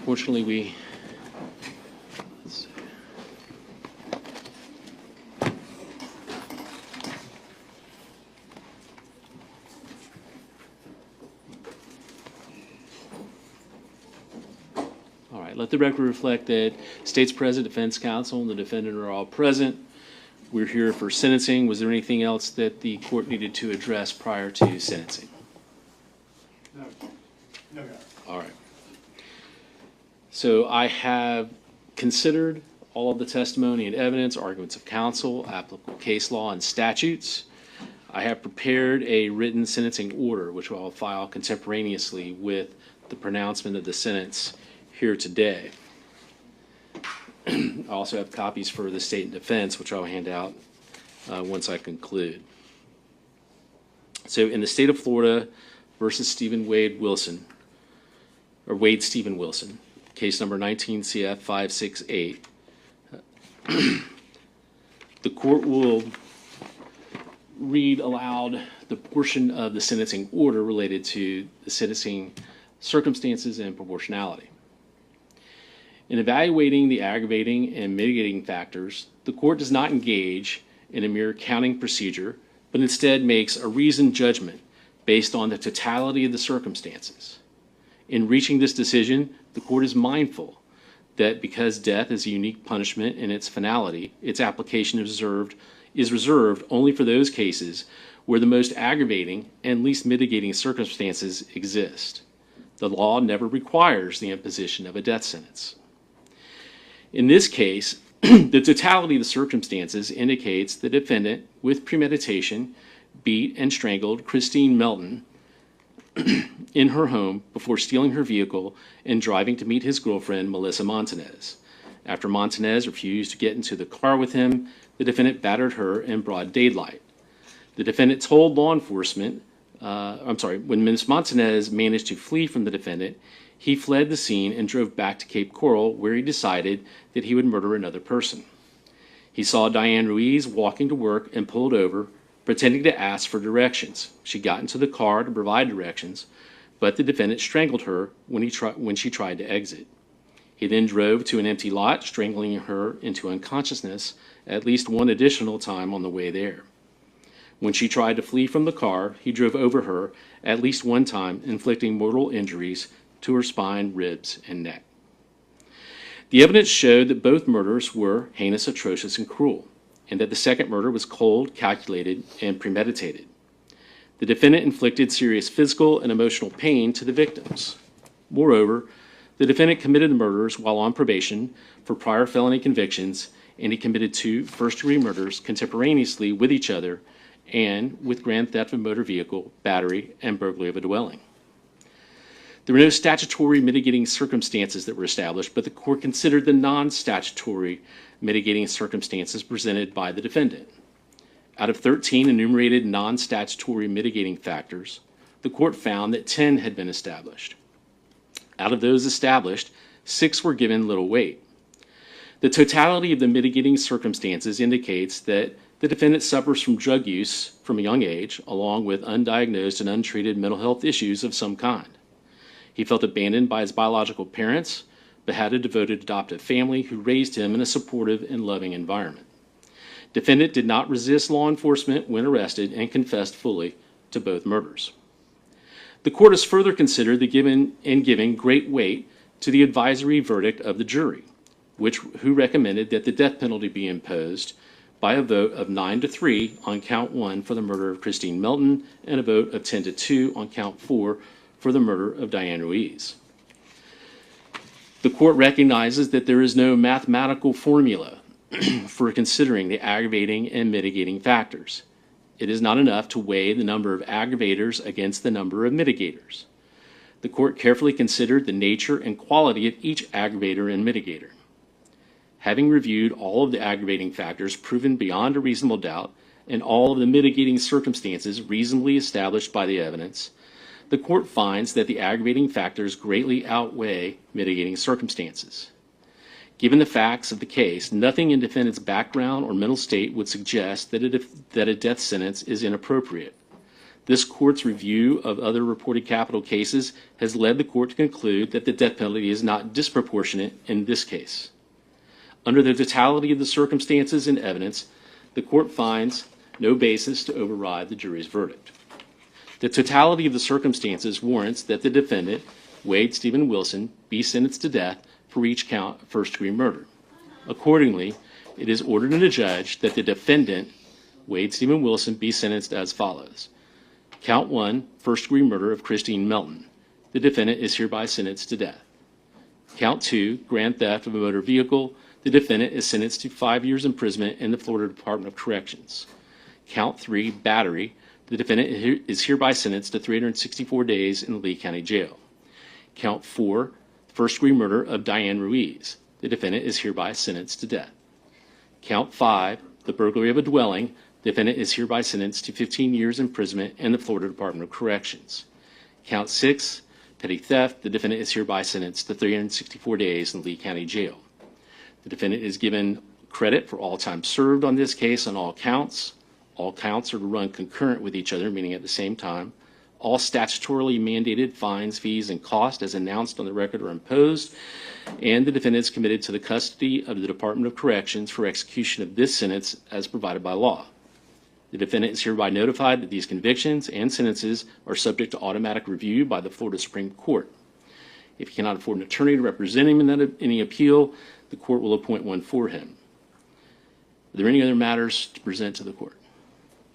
Unfortunately, let's see. All right, let the record reflect that State's President, Defense Counsel, and the defendant are all present. We're here for sentencing. Was there anything else that the court needed to address prior to sentencing? No. No, God. All right. So I have considered all of the testimony and evidence, arguments of counsel, applicable case law, and statutes. I have prepared a written sentencing order, which I'll file contemporaneously with the pronouncement of the sentence here today. I also have copies for the state and defense, which I'll hand out once I conclude. So in the state of Florida versus Wade Stephen Wilson, case number 19 CF 568, the court will read aloud the portion of the sentencing order related to the sentencing circumstances and proportionality. In evaluating the aggravating and mitigating factors, the court does not engage in a mere counting procedure, but instead makes a reasoned judgment based on the totality of the circumstances. In reaching this decision, the court is mindful that because death is a unique punishment in its finality, its application is reserved only for those cases where the most aggravating and least mitigating circumstances exist. The law never requires the imposition of a death sentence. In this case, the totality of the circumstances indicates the defendant, with premeditation, beat and strangled Christine Melton in her home before stealing her vehicle and driving to meet his girlfriend, Melissa Montanez. After Montanez refused to get into the car with him, the defendant battered her in broad daylight. The defendant told law enforcement, when Ms. Montanez managed to flee from the defendant, he fled the scene and drove back to Cape Coral, where he decided that he would murder another person. He saw Diane Ruiz walking to work and pulled over, pretending to ask for directions. She got into the car to provide directions, but the defendant strangled her when she tried to exit. He then drove to an empty lot, strangling her into unconsciousness at least one additional time on the way there. When she tried to flee from the car, he drove over her at least one time, inflicting mortal injuries to her spine, ribs, and neck. The evidence showed that both murders were heinous, atrocious, and cruel, and that the second murder was cold, calculated, and premeditated. The defendant inflicted serious physical and emotional pain to the victims. Moreover, the defendant committed the murders while on probation for prior felony convictions, and he committed 2 first-degree murders contemporaneously with each other and with grand theft of a motor vehicle, battery, and burglary of a dwelling. There were no statutory mitigating circumstances that were established, but the court considered the non-statutory mitigating circumstances presented by the defendant. Out of 13 enumerated non-statutory mitigating factors, the court found that 10 had been established. Out of those established, 6 were given little weight. The totality of the mitigating circumstances indicates that the defendant suffers from drug use from a young age, along with undiagnosed and untreated mental health issues of some kind. He felt abandoned by his biological parents, but had a devoted adoptive family who raised him in a supportive and loving environment. Defendant did not resist law enforcement when arrested and confessed fully to both murders. The court has further considered giving great weight to the advisory verdict of the jury, who recommended that the death penalty be imposed by a vote of 9-3 on count 1 for the murder of Christine Melton and a vote of 10-2 on count 4 for the murder of Diane Ruiz. The court recognizes that there is no mathematical formula for considering the aggravating and mitigating factors. It is not enough to weigh the number of aggravators against the number of mitigators. The court carefully considered the nature and quality of each aggravator and mitigator. Having reviewed all of the aggravating factors proven beyond a reasonable doubt and all of the mitigating circumstances reasonably established by the evidence, the court finds that the aggravating factors greatly outweigh mitigating circumstances. Given the facts of the case, nothing in defendant's background or mental state would suggest that a death sentence is inappropriate. This court's review of other reported capital cases has led the court to conclude that the death penalty is not disproportionate in this case. Under the totality of the circumstances and evidence, the court finds no basis to override the jury's verdict. The totality of the circumstances warrants that the defendant, Wade Stephen Wilson, be sentenced to death for each count of first-degree murder. Accordingly, it is ordered and adjudged that the defendant, Wade Stephen Wilson, be sentenced as follows. Count 1, first-degree murder of Christine Melton. The defendant is hereby sentenced to death. Count 2, grand theft of a motor vehicle. The defendant is sentenced to 5 years imprisonment in the Florida Department of Corrections. Count 3, battery. The defendant is hereby sentenced to 364 days in the Lee County Jail. Count 4, first-degree murder of Diane Ruiz. The defendant is hereby sentenced to death. Count 5, the burglary of a dwelling. The defendant is hereby sentenced to 15 years imprisonment in the Florida Department of Corrections. Count 6, petty theft. The defendant is hereby sentenced to 364 days in the Lee County Jail. The defendant is given credit for all time served on this case on all counts. All counts are to run concurrent with each other, meaning at the same time. All statutorily mandated fines, fees, and costs as announced on the record are imposed, and the defendant is committed to the custody of the Department of Corrections for execution of this sentence as provided by law. The defendant is hereby notified that these convictions and sentences are subject to automatic review by the Florida Supreme Court. If he cannot afford an attorney to represent him in any appeal, the court will appoint one for him. Are there any other matters to present to the court?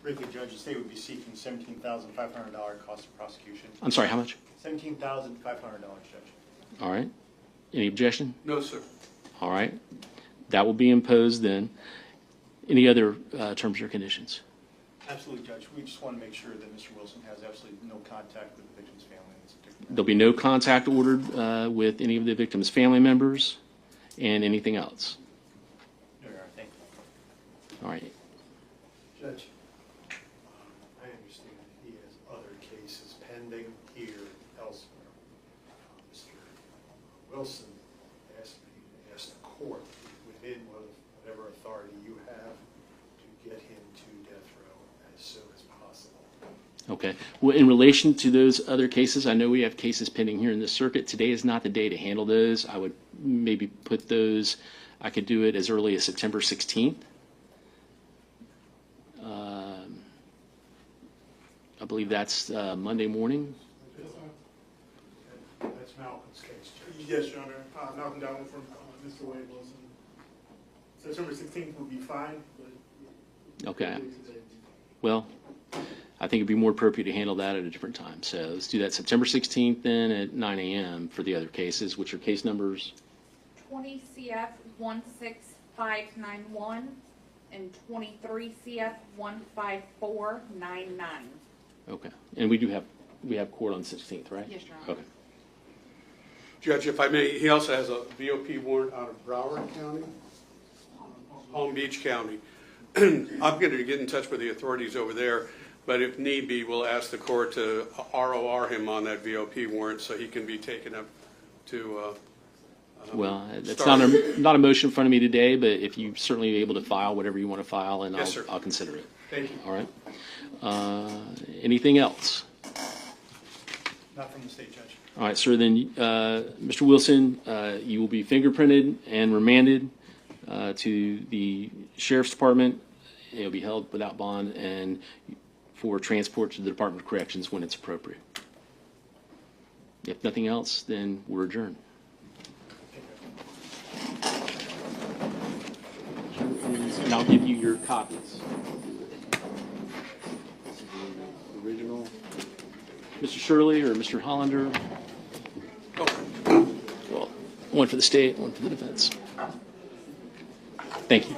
Briefly, Judge, the state would be seeking $17,500 cost of prosecution. I'm sorry, how much? $17,500, Judge. All right. Any objection? No, sir. All right. That will be imposed then. Any other terms or conditions? Absolutely, Judge. We just want to make sure that Mr. Wilson has absolutely no contact with the victim's family. There'll be no contact ordered with any of the victim's family members and anything else. No, Your Honor. Thank you. All right. Judge, I understand he has other cases pending here elsewhere. Mr. Wilson asked me to ask the court within whatever authority you have to get him to death row as soon as possible. Okay. Well, in relation to those other cases, I know we have cases pending here in the circuit. Today is not the day to handle those. I would maybe put those, I could do it as early as September 16th. I believe that's Monday morning. That's Malcolm's case, Judge. Yes, Your Honor. Malcolm Dowling from Mr. Wade Wilson. September 16th would be fine, but Okay. Well, I think it'd be more appropriate to handle that at a different time. So let's do that September 16th then at 9 a.m. for the other cases, which are case numbers 20 CF 16591 and 23 CF 15499. Okay. And we have court on 16th, right? Yes, Your Honor. Okay. Judge, if I may, he also has a VOP warrant out of Broward County, Palm Beach County. I'm going to get in touch with the authorities over there, but if need be, we'll ask the court to ROR him on that VOP warrant so he can be taken up to Well, it's not a motion in front of me today, but if you certainly are able to file whatever you want to file, and Yes, sir. I'll consider it. Thank you. All right. Anything else? Not from the state, Judge. All right, sir. Then, Mr. Wilson, you will be fingerprinted and remanded to the Sheriff's Department. It'll be held without bond and for transport to the Department of Corrections when it's appropriate. If nothing else, then we're adjourned. And I'll give you your copies. This is the original. Mr. Shirley or Mr. Hollander? Well, one for the state, one for the defense. Thank you.